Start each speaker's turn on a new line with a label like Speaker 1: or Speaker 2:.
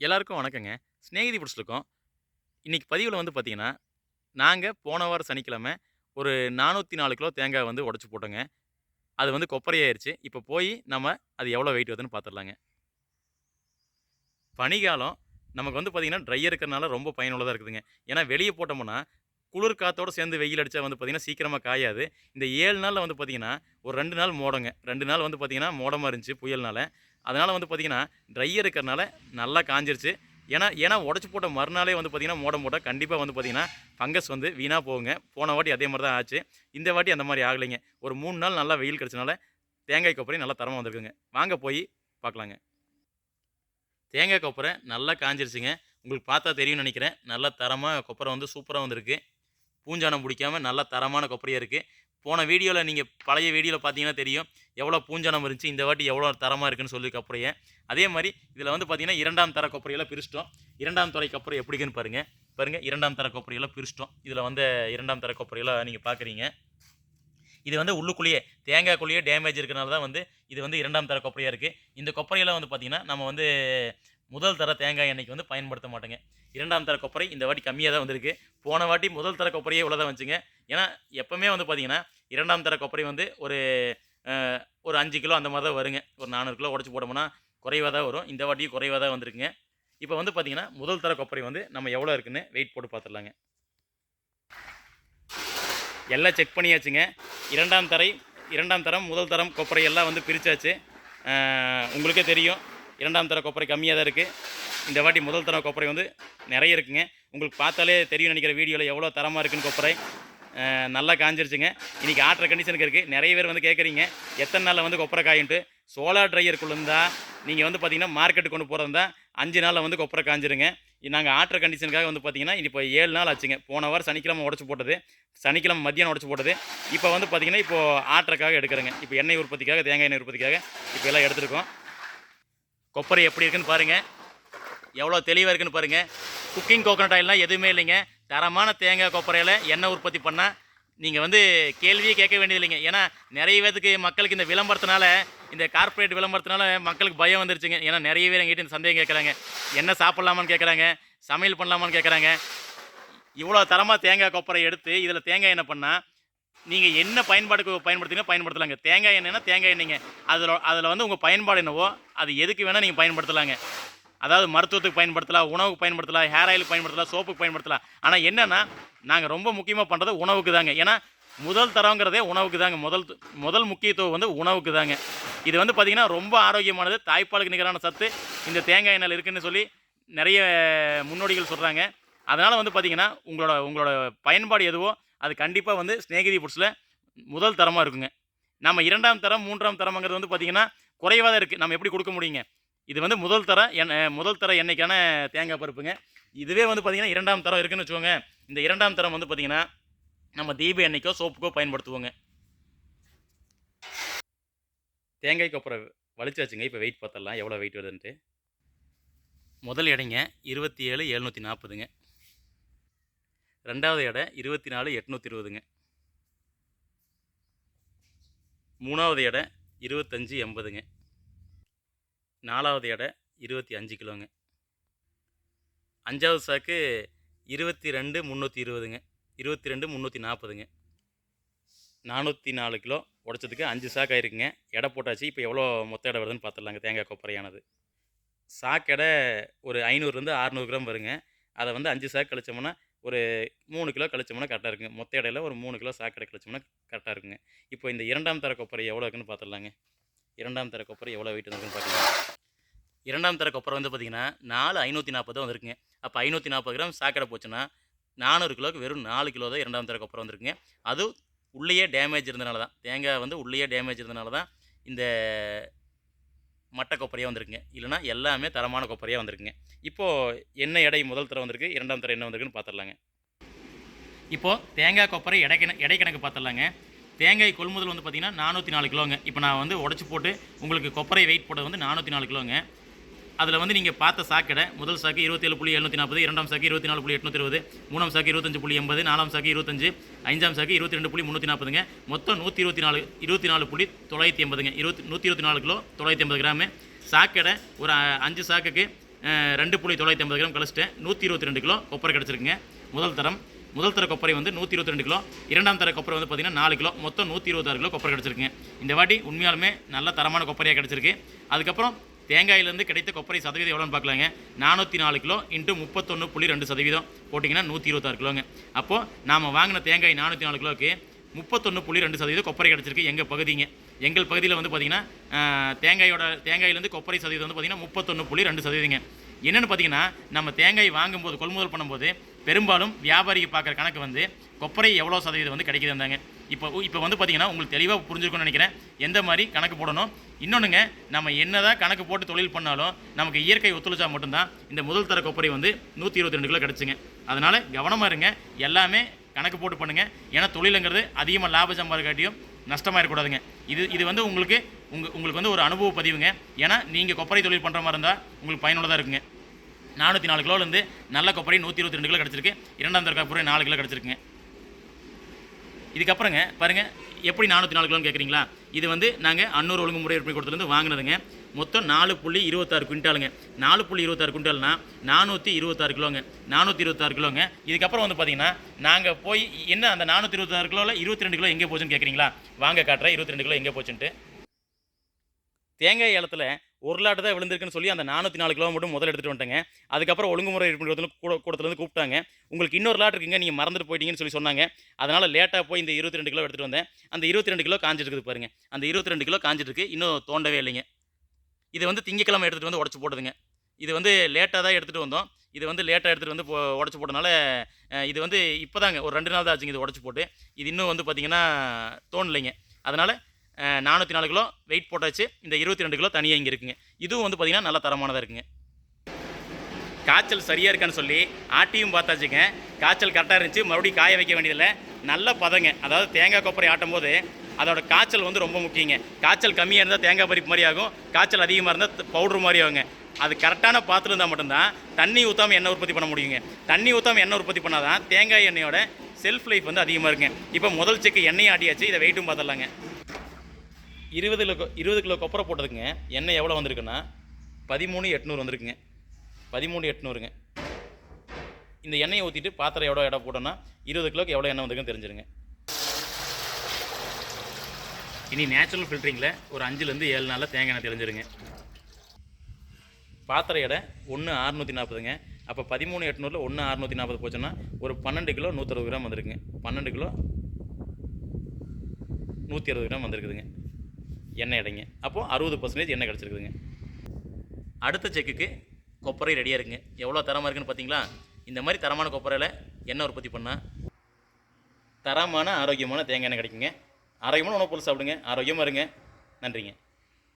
Speaker 1: எல்லாருக்கும் வணக்கங்க. சிநேகிதி புடிச்சிருக்கோம். இன்னைக்கு பதிவுல வந்து பார்த்தீங்கன்னா, நாங்க போன வாரம் சனிக்கிழமை ஒரு 404 கிலோ தேங்காய் வந்து உடைச்சு போட்டோங்க. அது வந்து கொப்பரை ஆயிருச்சு. இப்ப போயி நம்ம அது எவ்வளோ வெயிட் வருதுன்னு பார்த்துடலாங்க. பனிக்காலம் நமக்கு வந்து பார்த்தீங்கன்னா, ட்ரையா இருக்கிறனால ரொம்ப பயனுள்ளதா இருக்குதுங்க. ஏன்னா வெளிய போட்டோம்னா, குளிர் காத்தோட சேர்ந்து வெயில் அடிச்சா வந்து பார்த்தீங்கன்னா, சீக்கிரமா காயாது. இந்த 7 நாள்ல வந்து பார்த்தீங்கன்னா, ஒரு 2 நாள் மோடங்க. 2 நாள் வந்து பார்த்தீங்கன்னா, மோடமா இருந்துச்சு புயல்னால. அதனால வந்து பார்த்தீங்கன்னா, ட்ரையா இருக்கிறனால நல்லா காய்ஞ்சிருச்சு. ஏன்னா ஏன்னா உடைச்சு போட்ட மறுநாளே வந்து பார்த்தீங்கன்னா, மோடம் போட்டா கண்டிப்பா வந்து பார்த்தீங்கன்னா, ஃபங்கஸ் வந்து வீணா போகுங்க. போன வாட்டி அதே மாரி தான் ஆச்சு. இந்த வாட்டி அந்த மாரி ஆகலைங்க. ஒரு 3 நாள் நல்லா வெயில் கிடைச்சனால, தேங்காய் கொப்பரை நல்லா தரமா வந்திருக்குங்க. வாங்க போயி பார்க்கலாங்க. தேங்காய் கொப்பரை நல்லா காய்ஞ்சிருச்சுங்க. உங்களுக்கு பார்த்தா தெரியும்னு நெனைக்கிறேன். நல்லா தரமா கொப்பரை வந்து சூப்பரா வந்திருக்கு. பூஞ்சானம் புடிக்காம நல்லா தரமான கொப்பரையா இருக்கு. போன வீடியோல நீங்க பழைய வீடியோல பார்த்தீங்கன்னா தெரியும். எவ்வளோ பூஞ்சானம் இருந்துச்சு. இந்த வாட்டி எவ்வளோ தரமா இருக்குன்னு சொல்லி கொப்பரைய. அதே மாரி இதில வந்து பார்த்தீங்கன்னா 2ஆம் தர கொப்பரையெல்லாம் பிரிச்சுட்டோம். 2ஆம் தர கொப்பரை எப்படி இருக்குன்னு பாருங்க. பாருங்க 2ஆம் தர கொப்பரையெல்லாம் பிரிச்சுட்டோம். இதில வந்து 2ஆம் தர கொப்பரையெல்லாம் நீங்க பார்க்குறீங்க. இது வந்து உள்ளுக்குள்ளேயே தேங்காய்க்குள்ளேயே டேமேஜ் இருக்கனால தான் வந்து இது வந்து 2ஆம் தர கொப்பரையா இருக்கு. இந்த கொப்பரையெல்லாம் வந்து பார்த்தீங்கன்னா, நம்ம வந்து முதல் தர தேங்காய் எண்ணெய்க்கு வந்து பயன்படுத்த மாட்டோங்க. 2ஆம் தர கொப்பரை இந்த வாட்டி கம்மியா தான் வந்திருக்கு. போன வாட்டி முதல் தர கொப்பரையே இவ்வளோ தான் வந்துச்சுங்க. ஏன்னா, எப்பவுமே வந்து பார்த்தீங்கன்னா, 2ஆம் தர கொப்பரை வந்து அ ஒரு 5 கிலோ அந்த மாரி தான் வருங்க. ஒரு 400 கிலோ உடைச்சு போட்டோம்னா, குறைவா தான் வரும். இந்த வாட்டியும் குறைவா தான் வந்திருக்குங்க. இப்ப வந்து பார்த்தீங்கன்னா, முதல் தர கொப்பரை வந்து நம்ம எவ்வளோ இருக்குன்னு வெயிட் போட்டு பார்த்துடலாங்க. எல்லாம் செக் பண்ணியாச்சுங்க. 2ஆம் தரை 2ஆம் தரம், முதல் தரம் கொப்பரை எல்லாம் வந்து பிரிச்சாச்சு. உங்களுக்கே தெரியும் 2ஆம் தர கொப்பரை கம்மியா தான் இருக்கு. இந்த வாட்டி முதல் தர கொப்பரை வந்து நெறைய இருக்குங்க. உங்களுக்கு பார்த்தாலே தெரியும்னு நெனைக்கிறேன் வீடியோல எவ்வளோ தரமா இருக்குன்னு கொப்பரை. நல்லா காய்ஞ்சிருச்சுங்க. இன்னைக்கு ஆட்டுற கண்டிஷனுக்கு இருக்கு. நெறைய பேர் வந்து கேட்குறீங்க, எத்தன நாள்ல வந்து கொப்பரை காயுன்ட்டு. சோலார் ட்ரையருக்குள்ள இருந்தா, நீங்க வந்து பார்த்தீங்கன்னா, மார்க்கெட்டுக்கு கொண்டு போறதா இருந்தா 5 நாள்ல வந்து கொப்பரை காய்ஞ்சிருங்க. நாங்க ஆட்டுற கண்டிஷனுக்காக வந்து பார்த்தீங்கன்னா, இப்போ 7 நாள் ஆச்சுங்க. போன வாரம் சனிக்கிழமை உடைச்சு போட்டது. சனிக்கிழமை மத்தியானம் உடைச்சு போட்டது. இப்போ வந்து பார்த்தீங்கன்னா, இப்போ ஆட்டுறக்காக எடுக்கிறேங்க. இப்போ எண்ணெய் உற்பத்திக்காக, தேங்காய் எண்ணெய் உற்பத்திக்காக இப்போ எல்லாம் எடுத்துருக்கோம். கொப்பரை எப்படி இருக்குன்னு பாருங்க. எவ்வளோ தெளிவா இருக்குன்னு பாருங்க. குக்கிங் கோகனட் ஆயில்லாம் எதுவுமே இல்லைங்க. தரமான தேங்காய் கொப்பரையில எண்ணெய் உற்பத்தி பண்ணா, நீங்க வந்து கேள்வியே கேட்க வேண்டியது இல்லைங்க. ஏன்னா, நெறைய பேத்துக்கு மக்களுக்கு இந்த விளம்பரத்தினால, இந்த கார்ப்பரேட் விளம்பரத்தினால மக்களுக்கு பயம் வந்துருச்சுங்க. ஏன்னா, நெறைய பேர் என்கிட்ட இந்த சந்தேகம் கேட்குறாங்க. எண்ணெய் சாப்பிடலாமான்னு கேட்குறாங்க. சமையல் பண்ணலாமான்னு கேட்குறாங்க. இவ்வளோ தரமா தேங்காய் கொப்பரை எடுத்து, இதில தேங்காய் எண்ணெய் பண்ணா, நீங்க என்ன பயன்பாடுக்கு பயன்படுத்தினா பயன்படுத்தலாங்க. தேங்காய் எண்ணெய்னா தேங்காய் எண்ணெய்ங்க. அதில வந்து உங்க பயன்பாடு என்னவோ, அது எதுக்கு வேணா நீங்க பயன்படுத்தலாங்க. அதாவது மருத்துவத்துக்கு பயன்படுத்தலாம், உணவுக்கு பயன்படுத்தலாம், ஹேர் ஆயிலுக்கு பயன்படுத்தலாம், சோப்புக்கு பயன்படுத்தலாம். ஆனா என்னன்னா, நாங்க ரொம்ப முக்கியமா பண்றது உணவுக்கு தாங்க. ஏன்னா, முதல் தரங்கிறதே உணவுக்கு தாங்க. முதல் முக்கியத்துவம் வந்து உணவுக்கு தாங்க. இது வந்து பார்த்தீங்கன்னா, ரொம்ப ஆரோக்கியமானது. தாய்ப்பாலுக்கு நிகரான சத்து இந்த தேங்காய் எண்ணெயில இருக்குன்னு சொல்லி நெறைய முன்னோடிகள் சொல்றாங்க. அதனால வந்து பார்த்தீங்கன்னா, உங்களோட உங்களோட பயன்பாடு எதுவோ, அது கண்டிப்பா வந்து ஸ்நேகிதி ஃபுட்ஸ்ல முதல் தரமா இருக்குங்க. நம்ம 2ஆம் தரம், 3ஆம் தரம்ங்கிறது வந்து பார்த்தீங்கன்னா, குறைவா தான் இருக்கு. நம்ம எப்படி குடுக்க முடியுங்க? இது வந்து முதல் தர எண்ணெய்க்கான தேங்காய் பருப்புங்க. இதுவே வந்து பார்த்தீங்கன்னா, 2ஆம் தரம் இருக்குன்னு வச்சுக்கோங்க. இந்த 2ஆம் தரம் வந்து பார்த்தீங்கன்னா, நம்ம தீப எண்ணெய்க்கோ, சோப்புக்கோ பயன்படுத்துவோங்க. தேங்காய்க்கு அப்புறம் வலிச்சாச்சுங்க. இப்ப வெயிட் பாத்துரலாம். எவ்வளோ வெயிட் வருதுன்ட்டு. முதல் எடைங்க 27,740ங்க. 2வது எடை 24,820ங்க. 3வது எடை 25,80ங்க. 4வது எடை 25 கிலோங்க. 5வது சாக்கு 22,320ங்க. 22,340ங்க. 404 கிலோ உடைச்சதுக்கு 5 சாக்கு ஆயிருக்குங்க. எடை போட்டாச்சு. இப்போ எவ்வளோ மொத்த எடை வருதுன்னு பார்த்துடலாங்க தேங்காய் கொப்பரையானது. சாக்கு எடை ஒரு 500லேருந்து 600 கிராம் வருங்க. அதை வந்து 5 சாக்கு கழிச்சோம்னா, ஒரு 3 கிலோ கழிச்சோம்னா கரெக்ட்டா இருக்குங்க. மொத்த எடையில ஒரு 3 கிலோ சாக்கு எடை கழிச்சோம்னா கரெக்ட்டா இருக்குங்க. இப்போ இந்த 2ஆம் தர கொப்பரை எவ்வளோ இருக்குன்னு பார்த்துடலாங்க. 2ஆம் தர கொப்பரை எவ்வளோ வெயிட் இருக்குன்னு பார்க்கலாம். 2ஆம் தர கொப்பரை வந்து பார்த்தீங்கன்னா, 4,540 தான் வந்திருக்குங்க. அப்போ 540 கிராம் சாக்கடை போச்சுன்னா, 400 கிலோவுக்கு வெறும் 4 கிலோ தான் 2ஆம் தர கொப்பரை வந்திருக்குங்க. அதுவும் உள்ளேயே டேமேஜ் இருந்தனால தான். தேங்காய் வந்து உள்ளேயே டேமேஜ் இருந்தனால தான் இந்த மட்டை கொப்பரையா வந்திருக்குங்க. இல்லைனா எல்லாமே தரமான கொப்பரையா வந்திருக்குங்க. இப்போ என்ன எடை முதல் தரம் வந்திருக்கு, 2ஆம் தரம் என்ன வந்திருக்குன்னு பார்த்துடலாங்க. இப்போ தேங்காய் கொப்பரை எடை கணக்கு பார்த்துடலாங்க. தேங்காய் கொள்முதல் வந்து பார்த்தீங்கன்னா 404 கிலோங்க. இப்போ நான் வந்து உடைச்சு போட்டு உங்களுக்கு கொப்பரை வெயிட் போட்டது வந்து 404 கிலோங்க. அதில் வந்து நீங்கள் பார்த்த சாக்கடை முதல் சாக்கு 27,740, 2ஆம் சாக்கு 24,820, 3ஆம் சாக்கு 25,80, 4ஆம் சாக்கு 25, 5ஆம் சாக்கு 22,340ங்க. மொத்தம் 24,980ங்க. 124 கிலோ 980 கிராமு. சாக்கடை ஒரு 5 சாக்குக்கு 2.950 கிராம் கழிச்சிட்டேன். 122 கிலோ கொப்பரை கிடச்சிருக்குங்க. முதல் தர கொப்பரை வந்து 122 கிலோ, இரண்டாம் தர கொப்பரை வந்து பார்த்திங்கன்னா 4 கிலோ, மொத்தம் 126 கிலோ கொப்பரை கிடச்சிருக்குங்க. இந்த வாட்டி உண்மையாலுமே நல்ல தரமான கொப்பரையாக கிடச்சிருக்கு. அதுக்கப்புறம் தேங்காயிலேருந்து கிடைத்த கொப்பரை சதவீதம் எவ்வளோன்னு பார்க்கலாங்க. 404 கிலோ இன்ட்டு 31.2% போட்டிங்கன்னா 126 கிலோங்க. அப்போது நாம் வாங்கின தேங்காய் 404 கிலோவுக்கு 31.2% கொப்பரை கிடச்சிருக்கு எங்கள் பகுதிங்க. எங்கள் பகுதியில் வந்து பார்த்திங்கன்னா தேங்காயிலேருந்து கொப்பரை சதவீதம் வந்து பார்த்திங்கன்னா 31.2%. என்னென்னு பார்த்தீங்கன்னா நம்ம தேங்காய் வாங்கும்போது கொள்முதல் பண்ணும்போது பெரும்பாலும் வியாபாரிக்கு பார்க்குற கணக்கு வந்து கொப்பரை எவ்வளோ சதவீதம் வந்து கிடைக்குது இருந்தாங்க. இப்போ வந்து பார்த்திங்கன்னா உங்களுக்கு தெளிவாக புரிஞ்சுருக்குன்னு நினைக்கிறேன் எந்த மாதிரி கணக்கு போடணும். இன்னொன்றுங்க, நம்ம என்ன தான் கணக்கு போட்டு தொழில் பண்ணாலும் நமக்கு இயற்கை ஒத்துழைச்சா மட்டும்தான் இந்த முதல் தர கொப்பரை வந்து 122 கிலோ கிடச்சிங்க. அதனால் கவனமாக இருங்க, எல்லாமே கணக்கு போட்டு பண்ணுங்கள். ஏன்னா தொழிலுங்கிறது அதிகமாக லாப சம்பாதிக்காட்டியும் நஷ்டமாக இருக்கக்கூடாதுங்க. இது வந்து உங்களுக்கு வந்து ஒரு அனுபவ பதிவுங்க. ஏன்னா நீங்கள் கொப்பரை தொழில் பண்ணுற மாதிரி இருந்தால் உங்களுக்கு பயனுள்ளதாக இருக்குங்க. 404 கிலோலேருந்து நல்ல கொப்பரை 122 கிலோ கிடச்சிருக்கு. இரண்டாம் தர கொப்பரை 4 கிலோ கிடச்சிருக்குங்க. இதுக்கப்புறங்க பாருங்கள் எப்படி 404 கிலோன்னு கேட்குறீங்களா. இது வந்து நாங்கள் அன்னூர் ஒழுங்குமுறை விற்பனை கூடத்துலேருந்து வாங்கினதுங்க. மொத்தம் 4.26 குவிண்டாலுங்க. 4.26 குவிண்டால்னா 426 கிலோங்க. 426 கிலோங்க. இதுக்கப்புறம் வந்து பார்த்தீங்கன்னா நாங்கள் போய் என்ன அந்த 426 கிலோவில் 22 கிலோ எங்கே போச்சுன்னு கேட்குறீங்களா. வாங்க காட்டுறேன் 22 கிலோ எங்கே போச்சுன்ட்டு. தேங்காய் ஏலத்தில் ஒரு லாட்டு தான் விழுந்திருக்குன்னு சொல்லி அந்த 404 கிலோ மட்டும் முதல்ல எடுத்துகிட்டு வந்துட்டேங்க. அதுக்கப்புறம் ஒழுங்குமுறை கூடத்துலேருந்து கூப்பிட்டாங்க. உங்களுக்கு இன்னொரு லாட் இருக்குங்க, நீங்கள் மறந்துட்டு போயிட்டீங்கன்னு சொல்லி சொன்னாங்க. அதனால் லேட்டாக போய் இந்த 22 கிலோ எடுத்துகிட்டு வந்தேன். அந்த 22 கிலோ காஞ்சிட்டு இருக்குது பாருங்கள். அந்த 22 கிலோ காஞ்சிட்டு இருக்குது, இன்னும் தோண்டவே இல்லைங்க. இது வந்து திங்கக்கிழமை எடுத்துகிட்டு வந்து உடச்சி போட்டதுங்க. இது வந்து லேட்டாக தான் எடுத்துகிட்டு வந்தோம். இது வந்து லேட்டாக எடுத்துகிட்டு வந்து உடச்சி போட்டனால இது வந்து இப்போ தாங்க ஒரு 2 நாள் தான் ஆச்சுங்க இது உடச்சி போட்டு. இது இன்னும் வந்து பார்த்திங்கன்னா தோணலைங்க. அதனால் 404 கிலோ வெயிட் போட்டாச்சு. இந்த 22 கிலோ தனியாக இங்கே இருக்குங்க. இதுவும் வந்து பார்த்திங்கன்னா நல்ல தரமானதாக இருக்குங்க. காய்ச்சல் சரியாக இருக்கான்னு சொல்லி ஆட்டியும் பார்த்தாச்சுங்க. காய்ச்சல் கரெக்டாக இருந்துச்சு. மறுபடியும் காய வைக்க வேண்டியதில்லை. நல்ல பதங்க. அதாவது தேங்காய் கொப்பரை ஆட்டும் போது அதோட காய்ச்சல் வந்து ரொம்ப முக்கியங்க. காய்ச்சல் கம்மியாக இருந்தால் தேங்காய் பறிப்பு மாதிரி ஆகும், காய்ச்சல் அதிகமாக இருந்தால் பவுட்ரு மாதிரி ஆகுங்க. அது கரெக்டான பாத்திரம் இருந்தால் மட்டும்தான் தண்ணி ஊற்றாமல் எண்ணெய் உற்பத்தி பண்ண முடியுங்க. தண்ணி ஊற்றாமல் எண்ணெய் உற்பத்தி பண்ணால் தான் தேங்காய் எண்ணெயோட செல்ஃப் லைஃப் வந்து அதிகமாக இருக்குங்க. இப்போ முதல் செக்கு எண்ணெய் ஆட்டியாச்சு. இதை வெயிட்டும் பார்த்துடலாங்க. 20 கிலோ கொப்பரை போட்டதுக்குங்க எண்ணெய் எவ்வளோ வந்திருக்குன்னா 13,800 வந்திருக்குங்க. 13,800ங்க. இந்த எண்ணெயை ஊற்றிட்டு பாத்திரம் எவ்வளோ இடம் போட்டோன்னா 20 கிலோக்கு எவ்வளோ எண்ணெய் வந்திருக்குன்னு தெரிஞ்சிருங்க. இனி நேச்சுரல் ஃபில்ட்ரிங்கில் ஒரு 5லேருந்து 7 நாளில் தேங்காய் எண்ணெய் தெரிஞ்சிருங்க. பாத்திர எடை 1,640ங்க. அப்போ 13,800ல் 1,640 போச்சுன்னா ஒரு 12 கிலோ 160 கிராம் வந்திருக்குங்க. 12 கிலோ 160 கிராம் வந்திருக்குதுங்க எண்ணெய் எடைங்க. அப்போது 60% எண்ணெய் கிடச்சிருக்குதுங்க. அடுத்த செக்குக்கு கொப்பரை ரெடியாக இருக்குங்க. எவ்வளோ தரமாக இருக்குன்னு பார்த்தீங்களா. இந்த மாதிரி தரமான கொப்பரையில் எண்ணெய் உற்பத்தி பண்ணால் தரமான ஆரோக்கியமான தேங்காய் எண்ணெய் கிடைக்குங்க. ஆரோக்கியமான உணவு பொருள் சாப்பிடுங்க. ஆரோக்கியமாக இருங்க. நன்றிங்க.